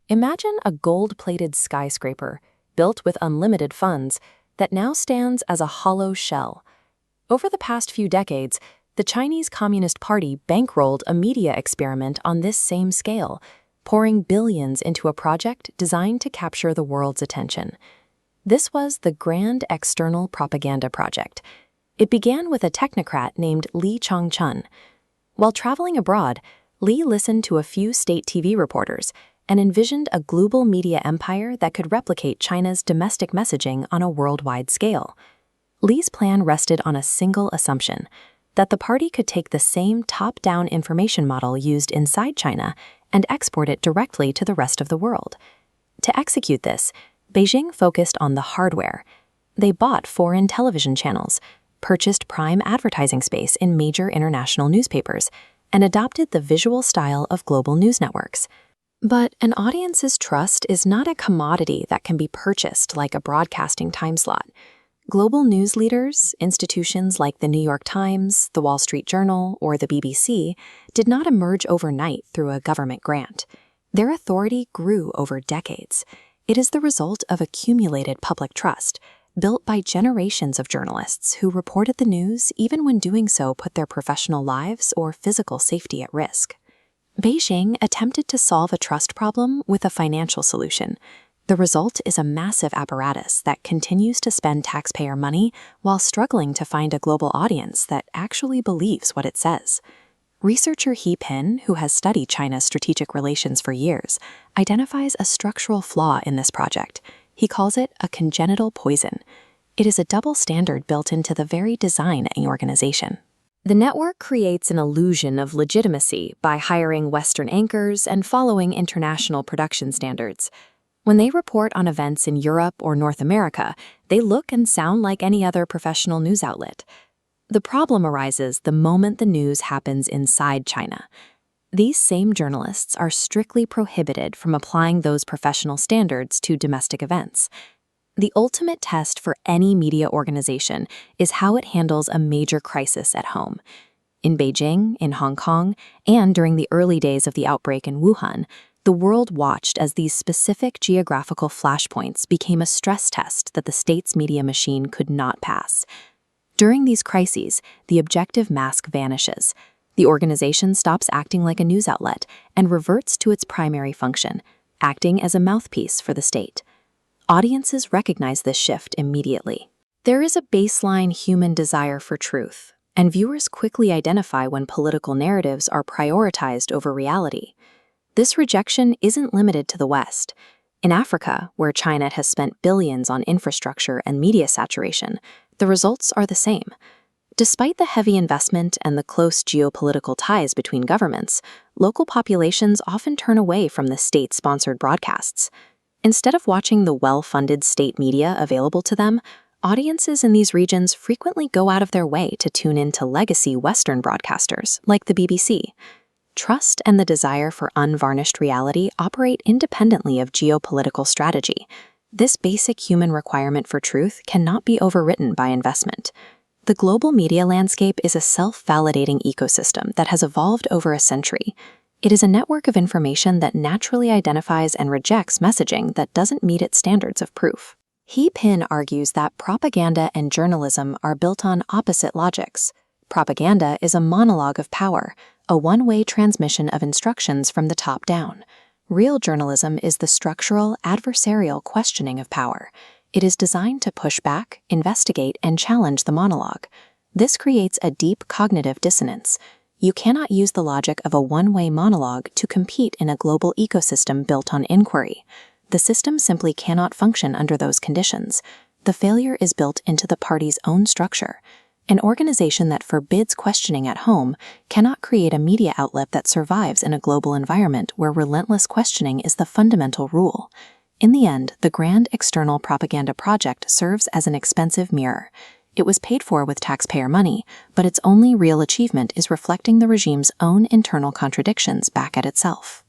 Imagine a gold-plated skyscraper built with unlimited funds that now stands as a hollow shell. Over the past few decades, the Chinese Communist Party bankrolled a media experiment on this same scale, pouring billions into a project designed to capture the world's attention. This was the Grand External Propaganda Project. It began with a technocrat named Li Changchun. While traveling abroad, Li listened to a few state TV reporters and envisioned a global media empire that could replicate China's domestic messaging on a worldwide scale. Li's plan rested on a single assumption, that the party could take the same top-down information model used inside China and export it directly to the rest of the world. To execute this, Beijing focused on the hardware. They bought foreign television channels, purchased prime advertising space in major international newspapers, and adopted the visual style of global news networks. But an audience's trust is not a commodity that can be purchased like a broadcasting time slot. Global news leaders, institutions like the New York Times, the Wall Street Journal, or the BBC, did not emerge overnight through a government grant. Their authority grew over decades. It is the result of accumulated public trust, built by generations of journalists who reported the news even when doing so put their professional lives or physical safety at risk. Beijing attempted to solve a trust problem with a financial solution. The result is a massive apparatus that continues to spend taxpayer money while struggling to find a global audience that actually believes what it says. Researcher He Pin, who has studied China's strategic relations for years, identifies a structural flaw in this project. He calls it a congenital poison. It is a double standard built into the very design of the organization. The network creates an illusion of legitimacy by hiring Western anchors and following international production standards. When they report on events in Europe or North America, they look and sound like any other professional news outlet. The problem arises the moment the news happens inside China. These same journalists are strictly prohibited from applying those professional standards to domestic events. The ultimate test for any media organization is how it handles a major crisis at home. In Beijing, in Hong Kong, and during the early days of the outbreak in Wuhan, the world watched as these specific geographical flashpoints became a stress test that the state's media machine could not pass. During these crises, the objective mask vanishes. The organization stops acting like a news outlet and reverts to its primary function, acting as a mouthpiece for the state. Audiences recognize this shift immediately. There is a baseline human desire for truth, and viewers quickly identify when political narratives are prioritized over reality. This rejection isn't limited to the West. In Africa, where China has spent billions on infrastructure and media saturation, the results are the same. Despite the heavy investment and the close geopolitical ties between governments, local populations often turn away from the state-sponsored broadcasts. Instead of watching the well-funded state media available to them, audiences in these regions frequently go out of their way to tune into legacy Western broadcasters, like the BBC. Trust and the desire for unvarnished reality operate independently of geopolitical strategy. This basic human requirement for truth cannot be overwritten by investment. The global media landscape is a self-validating ecosystem that has evolved over a century. It is a network of information that naturally identifies and rejects messaging that doesn't meet its standards of proof. He Pin argues that propaganda and journalism are built on opposite logics. Propaganda is a monologue of power, a one-way transmission of instructions from the top down. Real journalism is the structural, adversarial questioning of power. It is designed to push back, investigate, and challenge the monologue. This creates a deep cognitive dissonance. You cannot use the logic of a one-way monologue to compete in a global ecosystem built on inquiry. The system simply cannot function under those conditions. The failure is built into the party's own structure. An organization that forbids questioning at home cannot create a media outlet that survives in a global environment where relentless questioning is the fundamental rule. In the end, the Grand External Propaganda Project serves as an expensive mirror. It was paid for with taxpayer money, but its only real achievement is reflecting the regime's own internal contradictions back at itself.